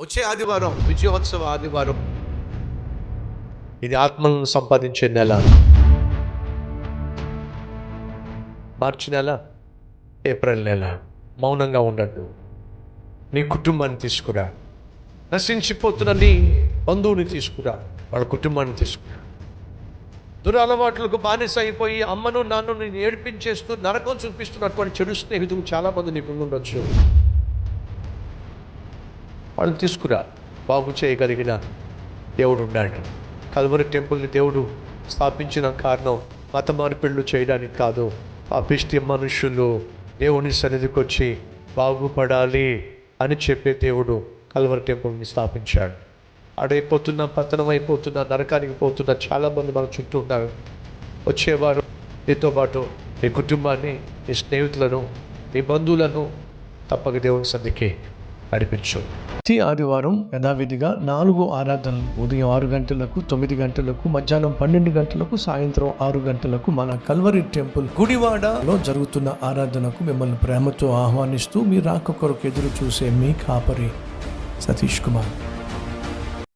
వచ్చే ఆదివారం విజయోత్సవ ఆదివారం. ఇది ఆత్మలను సంపాదించే నెల. మార్చి నెల, ఏప్రిల్ నెల. మౌనంగా ఉండద్దు. నీ కుటుంబాన్ని తీసుకురా. నశించిపోతున్న నీ బంధువుని తీసుకురా, వాళ్ళ కుటుంబాన్ని తీసుకురా. దురలవాట్లకు బానిస అయిపోయి అమ్మను నాన్నను నేను ఏడిపించేస్తూ నరకం చూపిస్తున్నటువంటి చెడు స్నేహితులు చాలామంది నీకు ఉండొచ్చు. వాళ్ళని తీసుకురా. బాగు చేయగలిగిన దేవుడు ఉన్నాడు. కల్వరి టెంపుల్ని దేవుడు స్థాపించిన కారణం మత మార్పిళ్ళు చేయడానికి కాదు. పాపిష్టి మనుషులు దేవుని సన్నిధికి వచ్చి బాగుపడాలి అని చెప్పే దేవుడు కల్వరి టెంపుల్ని స్థాపించాడు. అడైపోతున్న, పతనం అయిపోతున్న, నరకానికి పోతున్న చాలామంది మన చుట్టూ ఉన్నారు. వచ్చేవారు నీతో పాటు నీ కుటుంబాన్ని, నీ స్నేహితులను, నీ బంధువులను తప్పక దేవుని సన్నిధికి నడిపించు. ప్రతి ఆదివారం యథావిధిగా 4 ఆరాధనలు, ఉదయం 6 గంటలకు, 9 గంటలకు, మధ్యాహ్నం 12 గంటలకు, సాయంత్రం 6 గంటలకు మన కల్వరి టెంపుల్ గుడివాడలో జరుగుతున్న ఆరాధనకు మిమ్మల్ని ప్రేమతో ఆహ్వానిస్తూ మీ రాక కొరకు ఎదురు చూసే మీ కాపరి సతీష్ కుమార్.